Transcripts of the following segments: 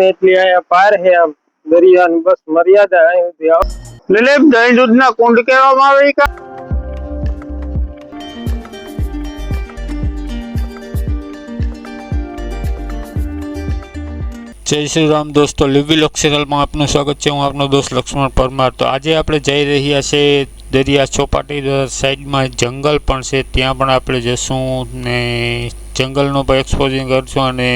એટલી આયા પાર હે આમ દરિયાની બસ મર્યાદા અહીં સુધી આવે. દિલીપ દહીં દૂધના કુંડ કહેવામાં આવે કા? જય શ્રી રામ દોસ્તો, લીવી લોક ચેનલમાં આપનું સ્વાગત છે. હું આપનો દોસ્ત લક્ષ્મણ પરમાર. તો આજે આપણે જઈ રહ્યા છે દરિયા ચોપાટી સાઈડમાં જંગલ પણ છે, ત્યાં પણ આપણે જશું ને જંગલનું પણ એક્સપોઝિંગ કરશું અને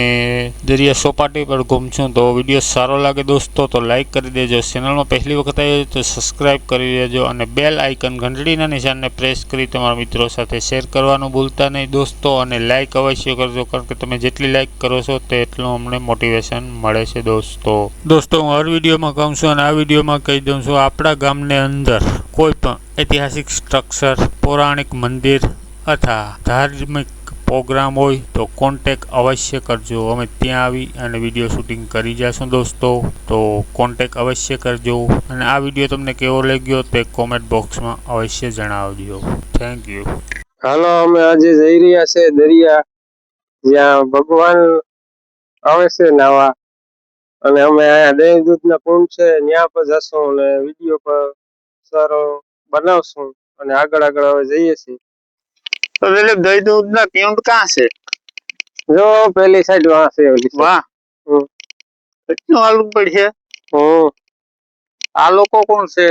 દરિયા ચોપાટી પર ઘૂમશું. તો વિડીયો સારો લાગે દોસ્તો તો લાઈક કરી દેજો, ચેનલમાં પહેલી વખત આવી તો સબસ્ક્રાઈબ કરી દેજો અને બેલ આઇકન ઘંટડીના નિશાનને પ્રેસ કરી તમારા મિત્રો સાથે શેર કરવાનું ભૂલતા નહીં દોસ્તો. અને લાઈક અવશ્ય કરજો, કારણ કે તમે જેટલી લાઈક કરો છો તેટલું અમને મોટિવેશન મળે છે દોસ્તો. હું હર વિડીયોમાં કહું છું અને આ વિડીયોમાં કહી દઉં છું, આપણા ગામને અંદર કોઈ પણ ઐતિહાસિક સ્ટ્રક્ચર, પૌરાણિક મંદિર અથવા ધાર્મિક પ્રોગ્રામ હોય તો કોન્ટેક અવશ્ય કરજો. અમે ત્યાં આવી અને વિડીયો શૂટિંગ કરી જઈશું દોસ્તો, તો કોન્ટેક અવશ્ય કરજો. અને આ વિડીયો તમને કેવો લાગ્યો તે કોમેન્ટ બોક્સમાં અવશ્ય જણાવજો. Thank you. હાલો, અમે આજે જઈ રહ્યા છે દરિયા, જ્યાં ભગવાન આવે છે નાવા. અને અમે અહીંયા દહીં દૂધના કુંડ છે ત્યાં પર જશું અને વિડીયો પર સારો બનાવશું અને આગળ હવે જઈએ છીએ. તો દિલીપ દહીં દૂધના કુંડ ક્યાં છે? જો પેલી સાઈડ વાં છે. વાહ, કેટલું હાલવું પડશે. આ લોકો કોણ છે?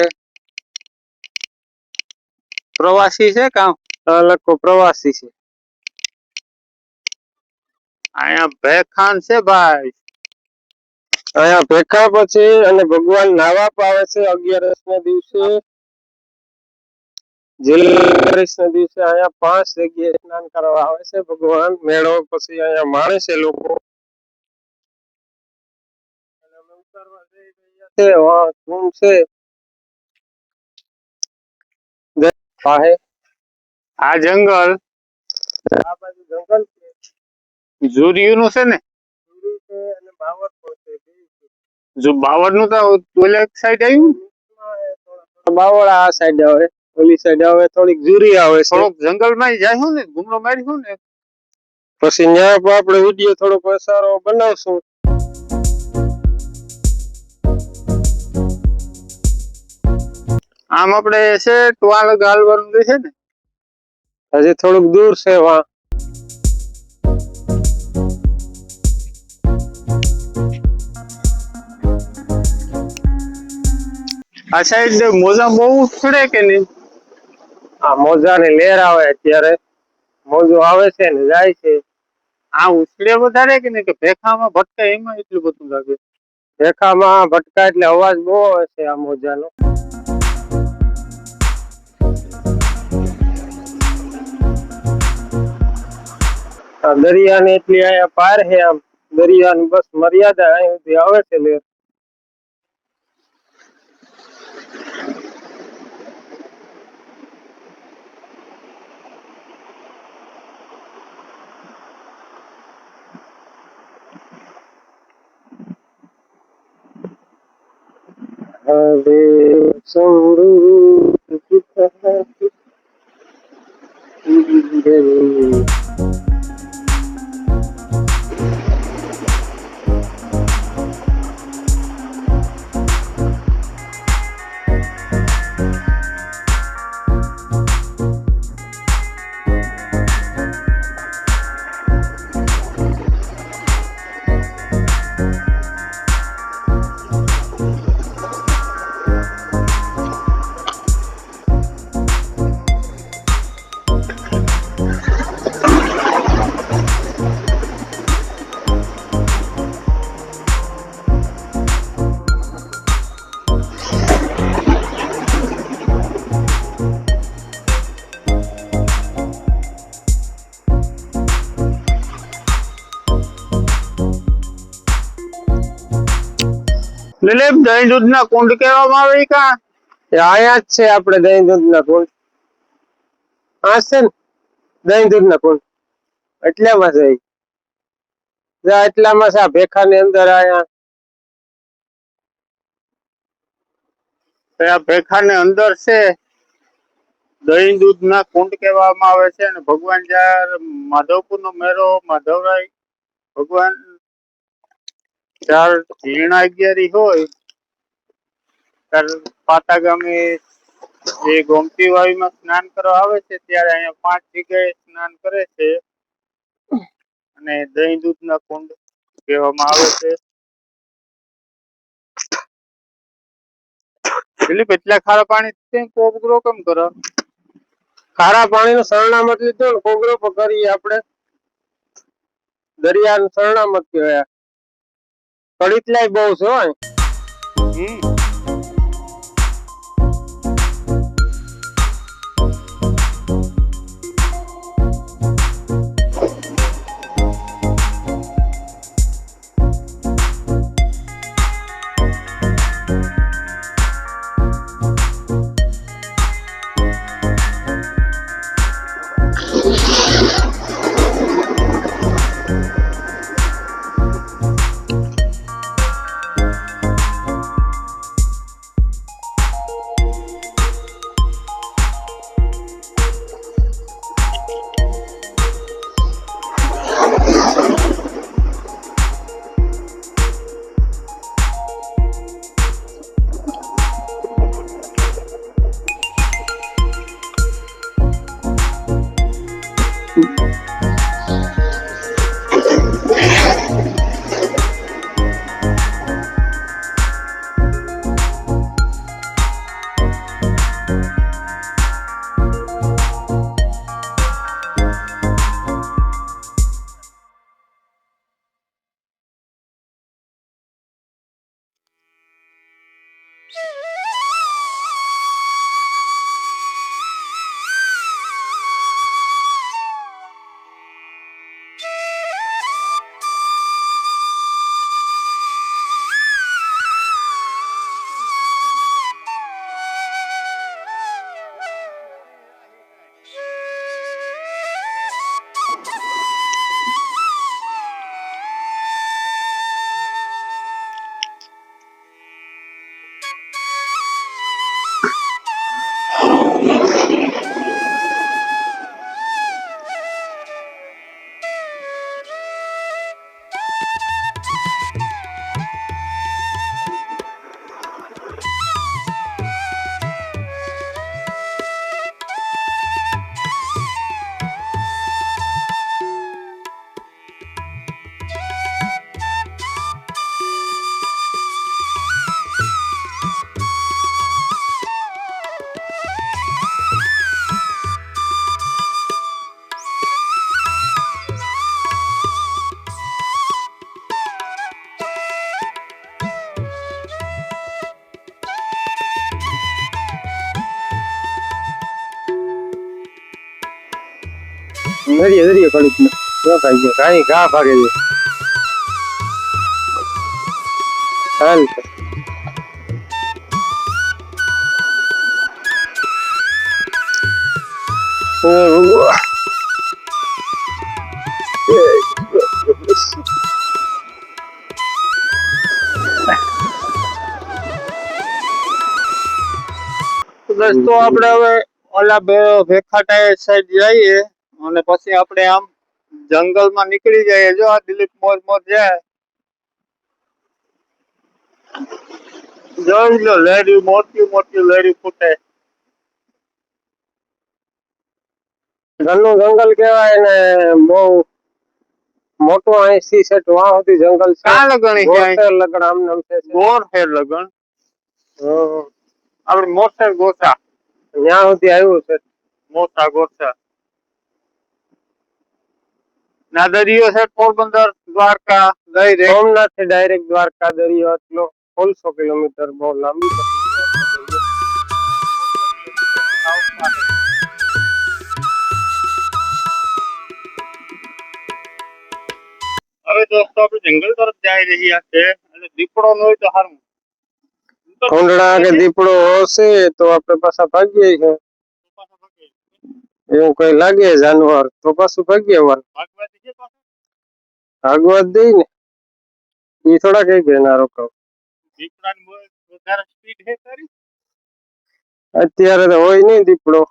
પ્રવાસી છે કામ? આ લોકો પ્રવાસી છે. અહીંયા ભેખાન છે ભાઈ. અહીંયા ભેખા પછી અને ભગવાન નાવા પાવે છે 11 ના દિવસે. 11 ના દિવસે અહીંયા 5 જગ્યાએ સ્નાન કરવા આવે છે ભગવાન. મેળો પછી અહીંયા માણે છે લોકો. અને અમે ઉતારવા જઈ રહ્યા છે. વાહ ધૂમ છે. આ જંગલ, આ બાજુ જંગલ છે. ઝુરિયું નું છે ને? ઝુરિયું છે અને બાવર પણ છે. જો બાવર નું તો ઓલી સાઈડ આવ્યું, બાવળ આ સાઈડ આવે, ઓલી સાઈડ આવે થોડીક ઝુરી આવે છે. થોડોક જંગલ માં જાય ને, ઘૂમરો મારીશું ને પછી ત્યાં આપણે વિડીયો થોડોક સારો બનાવશું. આમ આપણે છે ટવાલ ગાલવાનું છે ને, હજી થોડુંક દૂર છે. વાં આ સાઈડ મોજા બહુ ઉછળે કે નહીં? આ મોજાની લહેર આવે અત્યારે. મોજો આવે છે ને જાય છે. આ ઉછળે વધારે કે નહીં, કે ભેખામાં ભટકાય એમાં એટલું બધું લાગે? ભેખામાં ભટકાય એટલે અવાજ બહુ આવે છે આ મોજાનો. દરિયાની એટલી આયા પાર હે આમ દરિયાની બસ મર્યાદા અહીં સુધી આવે છે લહેર. હવે દિલીપ દહીં દૂધના કુંડ કહેવામાં આવે કા? અહીંયા જ છે આપણે દહીં દૂધના કુંડ. આ છે ને દહીં દૂધના કુંડ, એટલામાં છે. એટલામાં છે આ ભેખાની અંદર. અહીંયા ભેખાની અંદર છે દહીં દૂધના કુંડ કહેવામાં આવે છે. અને ભગવાન જ્યારે માધવપુર નો મેળો, માધવરાય ભગવાન ચાર ઝીણા અગિયારી હોય ત્યારે પાટા ગામે જે ગોમતી વાવીમાં સ્નાન કરવા આવે છે ત્યારે અહીંયા 5 જગ્યાએ સ્નાન કરે છે અને દહીં દૂધના કુંડ કહેવામાં આવે છે. દિલીપ એટલા ખારા પાણી કોગરો કેમ કરો? ખારા પાણીનું શરણામત લીધું ને કોગરો પર કરીએ આપણે. દરિયાનું શરણામત કહેવાય. કડીતલાય બહુ છે હો. દરિયા દરિયા કડીત ને જો ખાઈ ગયો કાંઈ ઘા ભાગે છે. હાલ દોસ્તો આપણે હવે ઓલા ભેખાટા સાઈડ જઈએ અને પછી આપણે આમ જંગલમાં નીકળી જઈએ. જો આ દિલીપ મોજ મોજ જાય જોઈ લો, લેડી મોટી મોટી લેડી ફૂટે. ઘરનું જંગલ કહેવાય ને બહુ મોટું 80 સેટ વાહ સુધી જંગલ છે. ક્યાં લગણી છે? ગોરફેર લગણ આમ નામ છે. ગોરફેર લગણ આપણે મોસર ગોસા ત્યાં સુધી આવ્યું છે. મોટા ગોસા ના દરિયો છે પોરબંદર દ્વારકા ડાયરેક્ટ. સોમનાથ થી ડાયરેક્ટ દ્વારકા દરિયો એટલો 1600 કિલોમીટર બહુ લાંબી. હવે દોસ્તો આપણે જંગલ તરફ જઈ રહ્યા છે અને દીપડો ન હોય તો સારું. કોંડળા કે દીપડો હશે તો આપણે પાછા ભાગીએ છે. એવું કઈ લાગે જાનવર તો પાછું ભાગીએ. ભાગવા જ દઈ ને એ થોડા કઈ કે ના રોકાવ. અત્યારે તો હોય નહીં દીપડો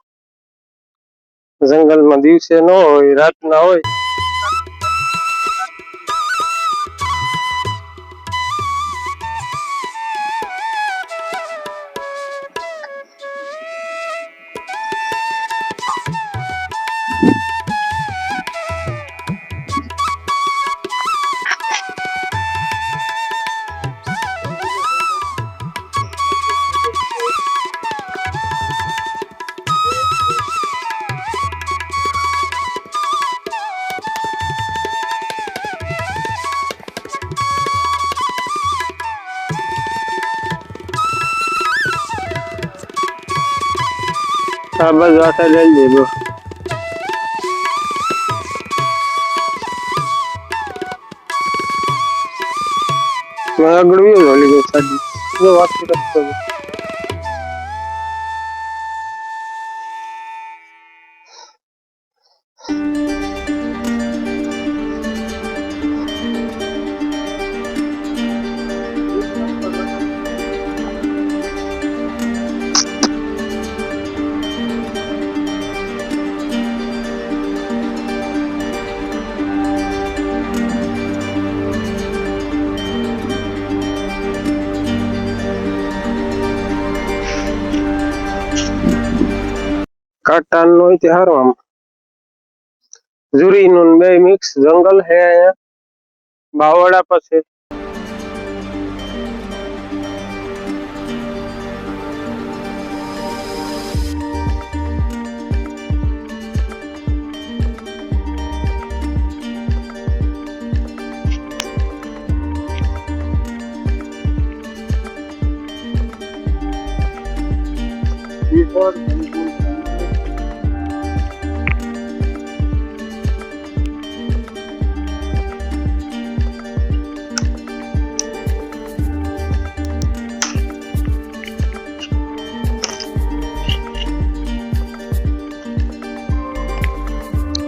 જંગલમાં. દિવસે ન હોય, રાતના હોય. આ બાજુ આ સાઈડ લઈ જજો. આગળ વ્યૂ ઓલી ગઈ સાડી જો વાત કરતો કાટાન નો હોય તે હારો આમ ઝુરી નું બે મિક્સ જંગલ હે અહીંયા બાવડા પાસે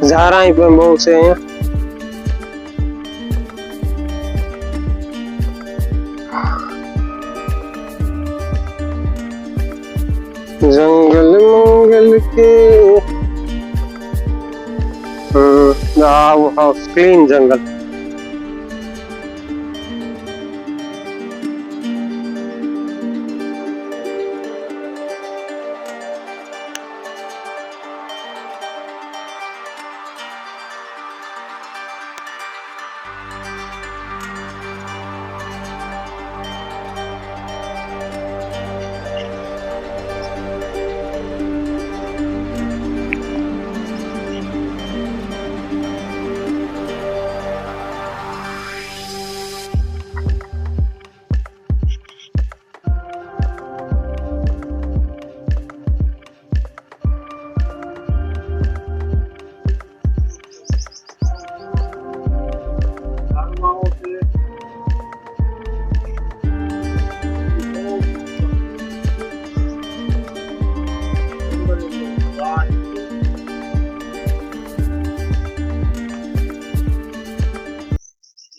ઝારા પણ બહુ છે અહીંયા जंगल मंगल के हाउस क्लीन जंगल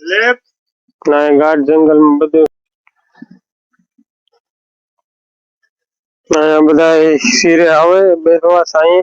લેફ્ટ ના ગાઢ જંગલ માં બધું અહીંયા બધા શિરે આવે બેસવા સાંઈ